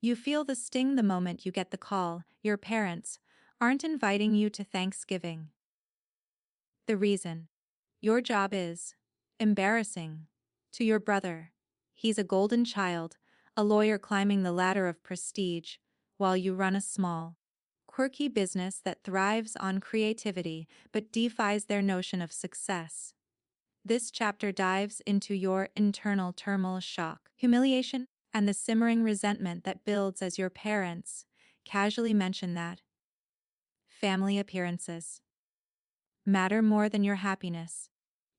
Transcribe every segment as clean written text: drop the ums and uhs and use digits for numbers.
You feel the sting the moment you get the call. Your parents aren't inviting you to Thanksgiving. The reason: your job is embarrassing to your brother. He's a golden child, a lawyer climbing the ladder of prestige, while you run a small, quirky business that thrives on creativity but defies their notion of success. This chapter dives into your internal turmoil, shock, humiliation, and the simmering resentment that builds as your parents casually mention that family appearances matter more than your happiness.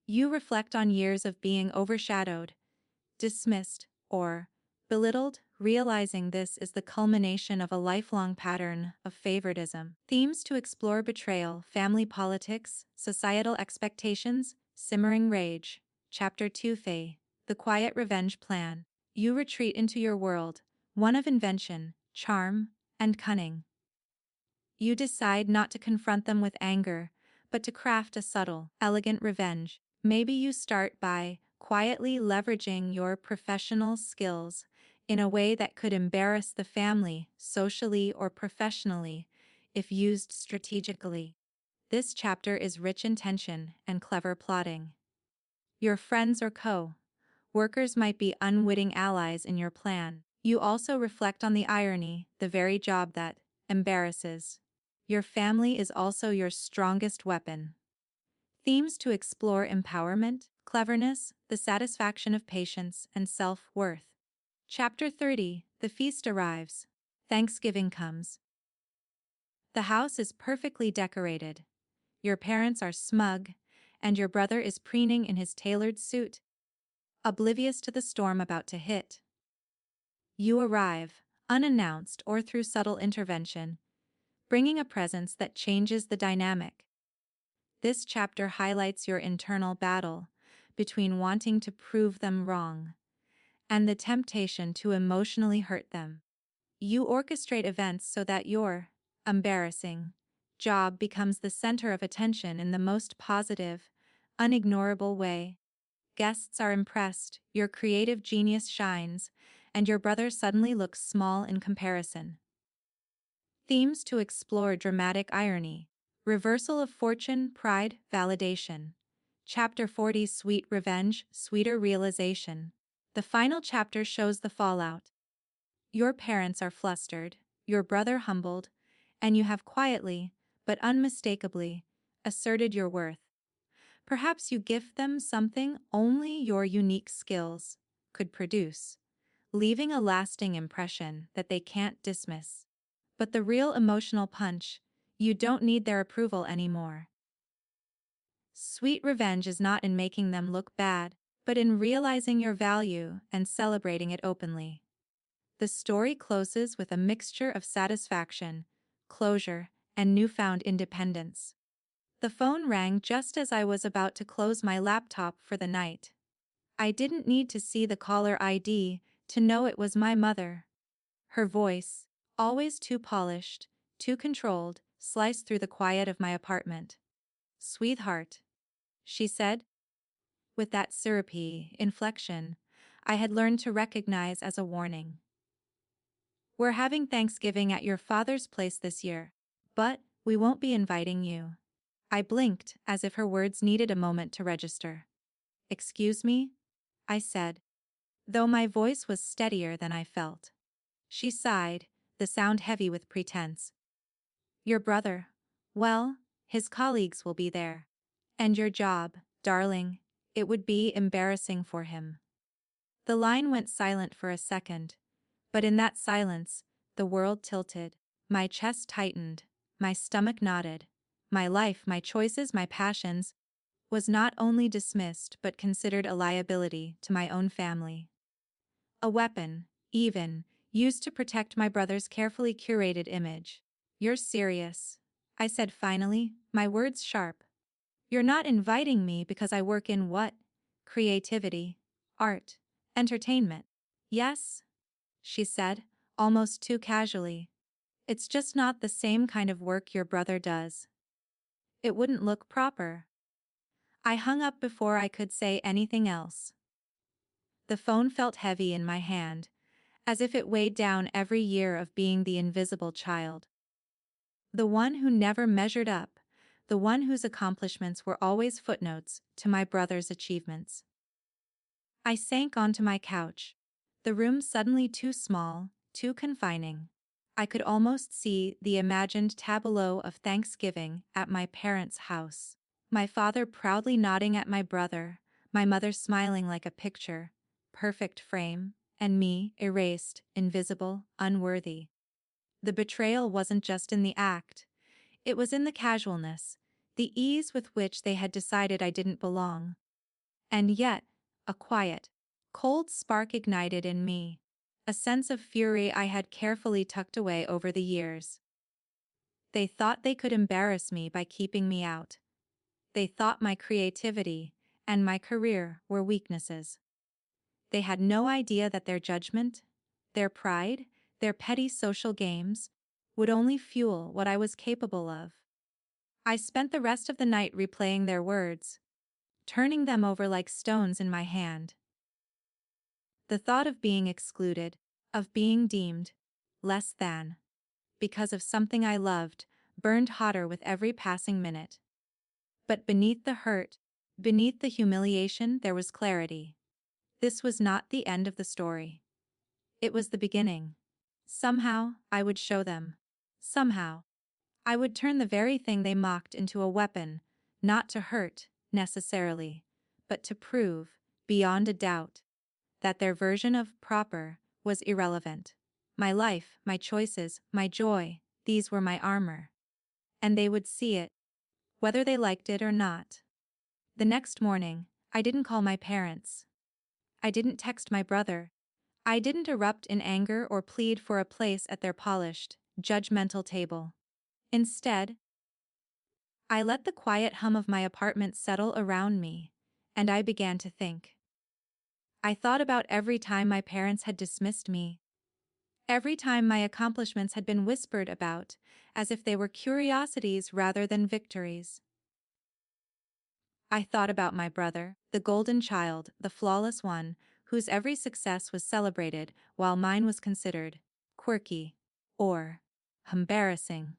You reflect on years of being overshadowed, dismissed, or belittled, realizing this is the culmination of a lifelong pattern of favoritism. Themes to explore: betrayal, family politics, societal expectations, simmering rage. Chapter 2: The Quiet Revenge Plan. You retreat into your world, one of invention, charm, and cunning. You decide not to confront them with anger, but to craft a subtle, elegant revenge. Maybe you start by quietly leveraging your professional skills in a way that could embarrass the family, socially or professionally, if used strategically. This chapter is rich in tension and clever plotting. Your friends or co-workers might be unwitting allies in your plan. You also reflect on the irony: the very job that embarrasses your family is also your strongest weapon. Themes to explore: empowerment, cleverness, the satisfaction of patience, and self-worth. Chapter 30: The Feast Arrives. Thanksgiving comes. The house is perfectly decorated. Your parents are smug, and your brother is preening in his tailored suit, oblivious to the storm about to hit. You arrive, unannounced or through subtle intervention, bringing a presence that changes the dynamic. This chapter highlights your internal battle between wanting to prove them wrong and the temptation to emotionally hurt them. You orchestrate events so that your embarrassing job becomes the center of attention in the most positive, unignorable way. Guests are impressed, your creative genius shines, and your brother suddenly looks small in comparison. Themes to explore: dramatic irony, reversal of fortune, pride, validation. Chapter 40: Sweet revenge, sweeter realization. The final chapter shows the fallout. Your parents are flustered, your brother humbled, and you have quietly, but unmistakably, asserted your worth. Perhaps you gift them something only your unique skills could produce, leaving a lasting impression that they can't dismiss. But the real emotional punch: you don't need their approval anymore. Sweet revenge is not in making them look bad, but in realizing your value and celebrating it openly. The story closes with a mixture of satisfaction, closure, and newfound independence. The phone rang just as I was about to close my laptop for the night. I didn't need to see the caller ID to know it was my mother. Her voice, always too polished, too controlled, sliced through the quiet of my apartment. "Sweetheart," she said, with that syrupy inflection I had learned to recognize as a warning. "We're having Thanksgiving at your father's place this year, but we won't be inviting you." I blinked as if her words needed a moment to register. "Excuse me?" I said, though my voice was steadier than I felt. She sighed, the sound heavy with pretense. "Your brother, well, his colleagues will be there. And your job, darling, it would be embarrassing for him." The line went silent for a second, but in that silence, the world tilted. My chest tightened, my stomach knotted. My life, my choices, my passions, was not only dismissed but considered a liability to my own family. A weapon, even, used to protect my brother's carefully curated image. "You're serious," I said finally, my words sharp. "You're not inviting me because I work in what? Creativity, art, entertainment." "Yes," she said, almost too casually. "It's just not the same kind of work your brother does. It wouldn't look proper." I hung up before I could say anything else. The phone felt heavy in my hand, as if it weighed down every year of being the invisible child. The one who never measured up, the one whose accomplishments were always footnotes to my brother's achievements. I sank onto my couch, the room suddenly too small, too confining. I could almost see the imagined tableau of Thanksgiving at my parents' house. My father proudly nodding at my brother, my mother smiling like a picture, perfect frame, and me, erased, invisible, unworthy. The betrayal wasn't just in the act, it was in the casualness, the ease with which they had decided I didn't belong. And yet, a quiet, cold spark ignited in me, a sense of fury I had carefully tucked away over the years. They thought they could embarrass me by keeping me out. They thought my creativity and my career were weaknesses. They had no idea that their judgment, their pride, their petty social games, would only fuel what I was capable of. I spent the rest of the night replaying their words, turning them over like stones in my hand. The thought of being excluded, of being deemed less than, because of something I loved, burned hotter with every passing minute. But beneath the hurt, beneath the humiliation, there was clarity. This was not the end of the story. It was the beginning. Somehow, I would show them. Somehow, I would turn the very thing they mocked into a weapon, not to hurt, necessarily, but to prove, beyond a doubt, that their version of proper was irrelevant. My life, my choices, my joy, these were my armor. And they would see it, whether they liked it or not. The next morning, I didn't call my parents. I didn't text my brother. I didn't erupt in anger or plead for a place at their polished, judgmental table. Instead, I let the quiet hum of my apartment settle around me, and I began to think. I thought about every time my parents had dismissed me, every time my accomplishments had been whispered about, as if they were curiosities rather than victories. I thought about my brother, the golden child, the flawless one, whose every success was celebrated while mine was considered quirky or embarrassing.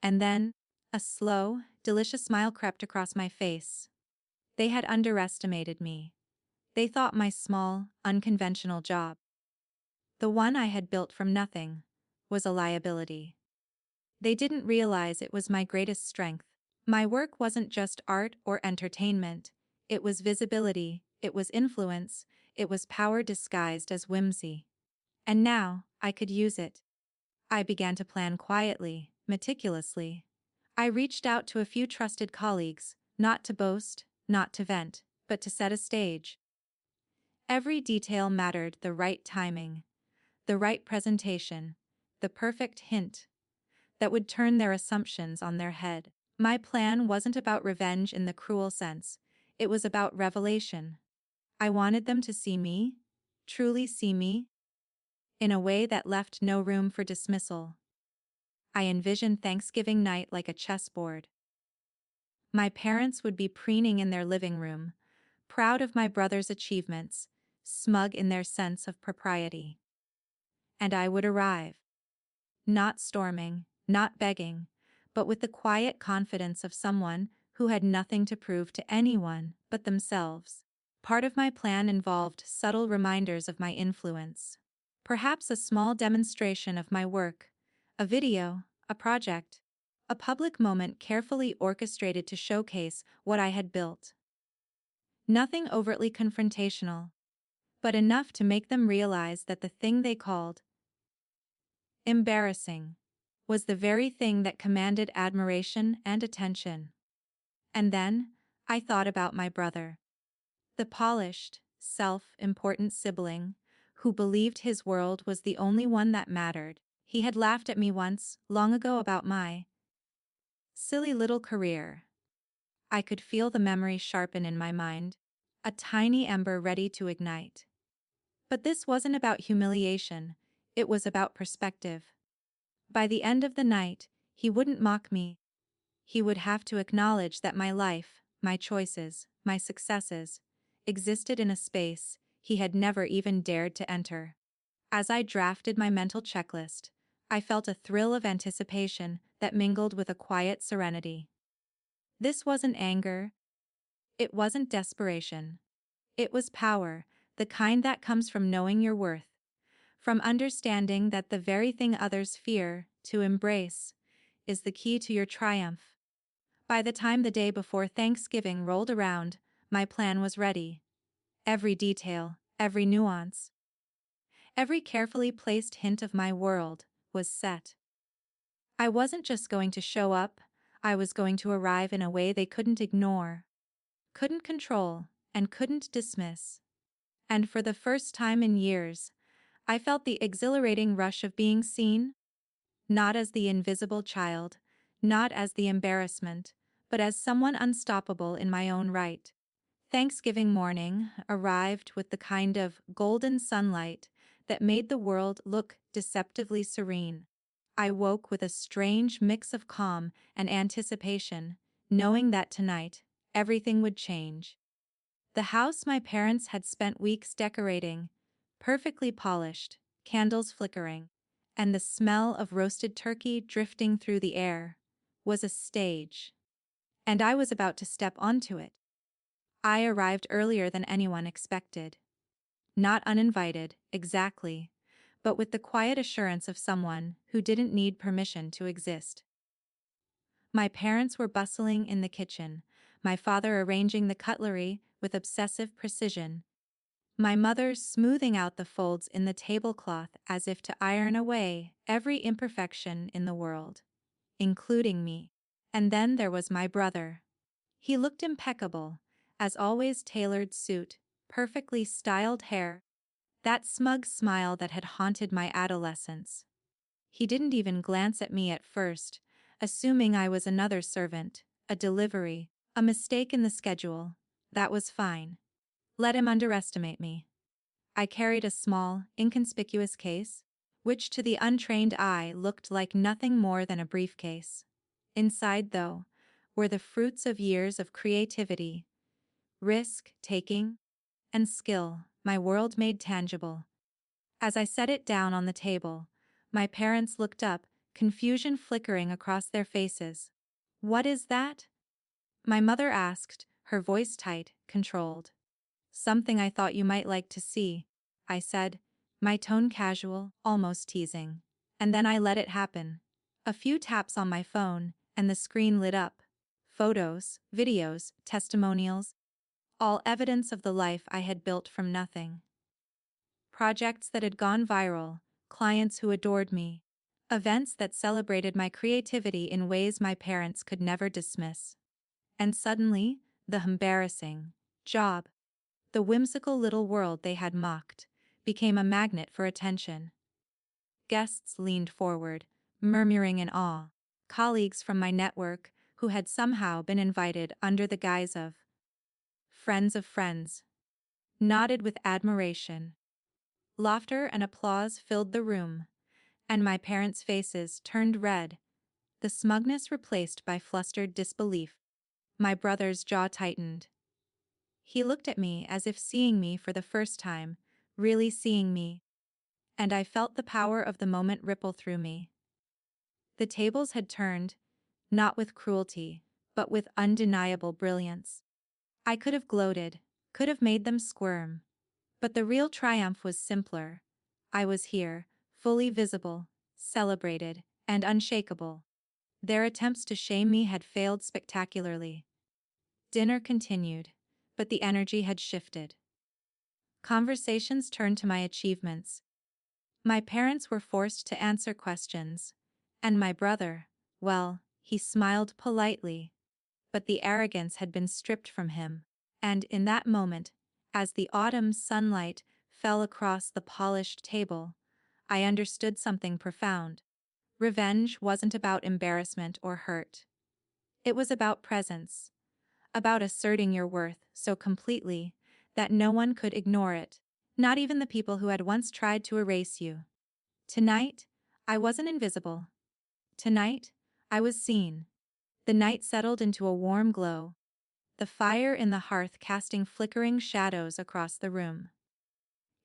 And then, a slow, delicious smile crept across my face. They had underestimated me. They thought my small, unconventional job, the one I had built from nothing, was a liability. They didn't realize it was my greatest strength. My work wasn't just art or entertainment, it was visibility, it was influence, it was power disguised as whimsy. And now, I could use it. I began to plan quietly, meticulously. I reached out to a few trusted colleagues, not to boast, not to vent, but to set a stage. Every detail mattered: the right timing, the right presentation, the perfect hint that would turn their assumptions on their head. My plan wasn't about revenge in the cruel sense, it was about revelation. I wanted them to see me, truly see me, in a way that left no room for dismissal. I envisioned Thanksgiving night like a chessboard. My parents would be preening in their living room, proud of my brother's achievements, smug in their sense of propriety. And I would arrive. Not storming, not begging, but with the quiet confidence of someone who had nothing to prove to anyone but themselves. Part of my plan involved subtle reminders of my influence. Perhaps a small demonstration of my work, a video, a project, a public moment carefully orchestrated to showcase what I had built. Nothing overtly confrontational, but enough to make them realize that the thing they called embarrassing was the very thing that commanded admiration and attention. And then, I thought about my brother. The polished, self-important sibling, who believed his world was the only one that mattered. He had laughed at me once, long ago, about my silly little career. I could feel the memory sharpen in my mind, a tiny ember ready to ignite. But this wasn't about humiliation, it was about perspective. By the end of the night, he wouldn't mock me. He would have to acknowledge that my life, my choices, my successes, existed in a space he had never even dared to enter. As I drafted my mental checklist, I felt a thrill of anticipation that mingled with a quiet serenity. This wasn't anger, it wasn't desperation. It was power, the kind that comes from knowing your worth, from understanding that the very thing others fear to embrace is the key to your triumph. By the time the day before Thanksgiving rolled around, my plan was ready. Every detail, every nuance, every carefully placed hint of my world was set. I wasn't just going to show up, I was going to arrive in a way they couldn't ignore, couldn't control, and couldn't dismiss. And for the first time in years, I felt the exhilarating rush of being seen, not as the invisible child, not as the embarrassment, but as someone unstoppable in my own right. Thanksgiving morning arrived with the kind of golden sunlight that made the world look deceptively serene. I woke with a strange mix of calm and anticipation, knowing that tonight, everything would change. The house my parents had spent weeks decorating, perfectly polished, candles flickering, and the smell of roasted turkey drifting through the air, was a stage. And I was about to step onto it. I arrived earlier than anyone expected. Not uninvited, exactly, but with the quiet assurance of someone who didn't need permission to exist. My parents were bustling in the kitchen, my father arranging the cutlery with obsessive precision, my mother smoothing out the folds in the tablecloth as if to iron away every imperfection in the world, including me. And then there was my brother. He looked impeccable, as always, tailored suit, perfectly styled hair, that smug smile that had haunted my adolescence. He didn't even glance at me at first, assuming I was another servant, a delivery, a mistake in the schedule. That was fine. Let him underestimate me. I carried a small, inconspicuous case, which to the untrained eye looked like nothing more than a briefcase. Inside, though, were the fruits of years of creativity, risk-taking, and skill my world made tangible. As I set it down on the table, my parents looked up, confusion flickering across their faces. "What is that?" my mother asked, her voice tight, controlled. "Something I thought you might like to see," I said, my tone casual, almost teasing. And then I let it happen. A few taps on my phone, and the screen lit up. Photos, videos, testimonials, all evidence of the life I had built from nothing. Projects that had gone viral, clients who adored me, events that celebrated my creativity in ways my parents could never dismiss. And suddenly, the embarrassing job, the whimsical little world they had mocked, became a magnet for attention. Guests leaned forward, murmuring in awe. Colleagues from my network, who had somehow been invited under the guise of friends of friends, nodded with admiration. Laughter and applause filled the room, and my parents' faces turned red, the smugness replaced by flustered disbelief. My brother's jaw tightened. He looked at me as if seeing me for the first time, really seeing me, and I felt the power of the moment ripple through me. The tables had turned, not with cruelty, but with undeniable brilliance. I could have gloated, could have made them squirm. But the real triumph was simpler. I was here, fully visible, celebrated, and unshakable. Their attempts to shame me had failed spectacularly. Dinner continued, but the energy had shifted. Conversations turned to my achievements. My parents were forced to answer questions, and my brother, well, he smiled politely, but the arrogance had been stripped from him, and in that moment, as the autumn sunlight fell across the polished table, I understood something profound. Revenge wasn't about embarrassment or hurt. It was about presence, about asserting your worth so completely that no one could ignore it, not even the people who had once tried to erase you. Tonight, I wasn't invisible. Tonight, I was seen. The night settled into a warm glow, the fire in the hearth casting flickering shadows across the room.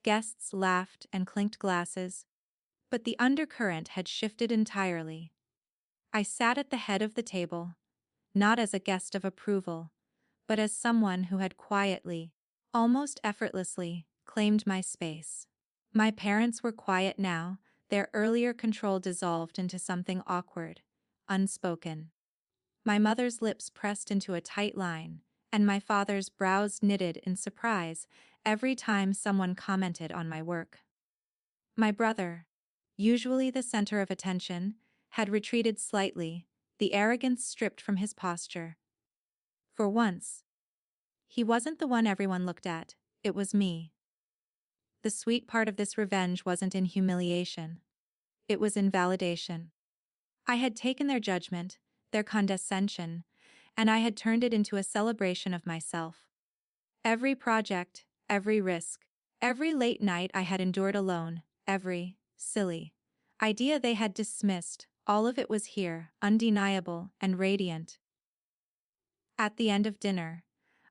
Guests laughed and clinked glasses, but the undercurrent had shifted entirely. I sat at the head of the table, not as a guest of approval, but as someone who had quietly, almost effortlessly, claimed my space. My parents were quiet now, their earlier control dissolved into something awkward, unspoken. My mother's lips pressed into a tight line, and my father's brows knitted in surprise every time someone commented on my work. My brother, usually the center of attention, had retreated slightly, the arrogance stripped from his posture. For once, he wasn't the one everyone looked at, it was me. The sweet part of this revenge wasn't in humiliation. It was in validation. I had taken their judgment, their condescension, and I had turned it into a celebration of myself. Every project, every risk, every late night I had endured alone, every silly idea they had dismissed, all of it was here, undeniable and radiant. At the end of dinner,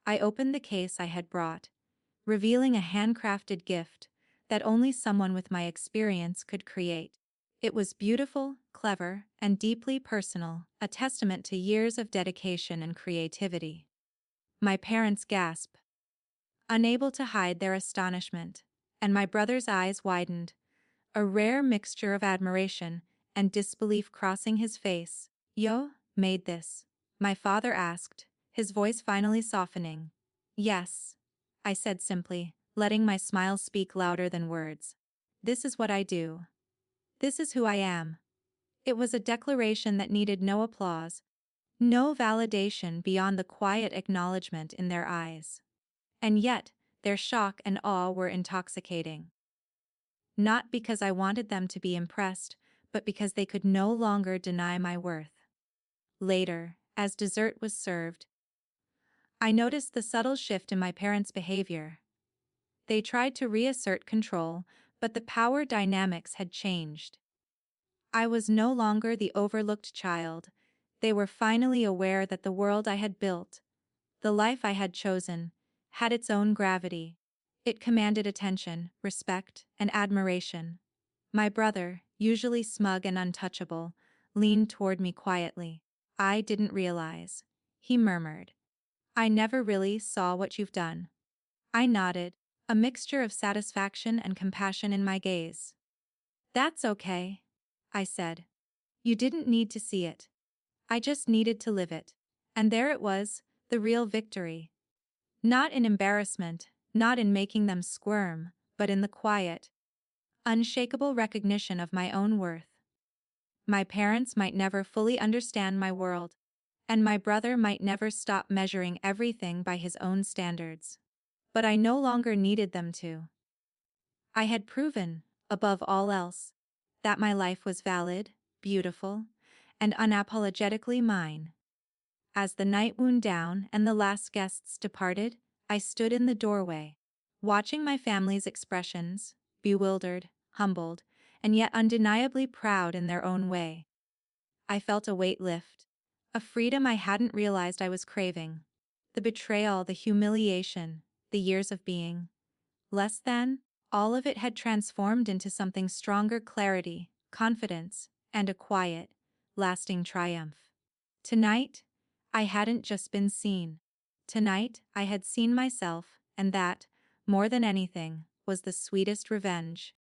I opened the case I had brought, revealing a handcrafted gift that only someone with my experience could create. It was beautiful, clever, and deeply personal, a testament to years of dedication and creativity. My parents gasped, unable to hide their astonishment, and my brother's eyes widened, a rare mixture of admiration and disbelief crossing his face. "You made this?" my father asked, his voice finally softening. "Yes," I said simply, letting my smile speak louder than words. "This is what I do. This is who I am." It was a declaration that needed no applause, no validation beyond the quiet acknowledgement in their eyes. And yet, their shock and awe were intoxicating. Not because I wanted them to be impressed, but because they could no longer deny my worth. Later, as dessert was served, I noticed the subtle shift in my parents' behavior. They tried to reassert control, but the power dynamics had changed. I was no longer the overlooked child. They were finally aware that the world I had built, the life I had chosen, had its own gravity. It commanded attention, respect, and admiration. My brother, usually smug and untouchable, leaned toward me quietly. "I didn't realize," he murmured. "I never really saw what you've done." I nodded, a mixture of satisfaction and compassion in my gaze. "That's okay," I said. "You didn't need to see it. I just needed to live it." And there it was, the real victory. Not in embarrassment, not in making them squirm, but in the quiet, unshakable recognition of my own worth. My parents might never fully understand my world, and my brother might never stop measuring everything by his own standards. But I no longer needed them to. I had proven, above all else, that my life was valid, beautiful, and unapologetically mine. As the night wound down and the last guests departed, I stood in the doorway, watching my family's expressions, bewildered, humbled, and yet undeniably proud in their own way. I felt a weight lift, a freedom I hadn't realized I was craving. The betrayal, the humiliation, the years of being less than, all of it had transformed into something stronger: clarity, confidence, and a quiet, lasting triumph. Tonight, I hadn't just been seen. Tonight, I had seen myself, and that, more than anything, was the sweetest revenge.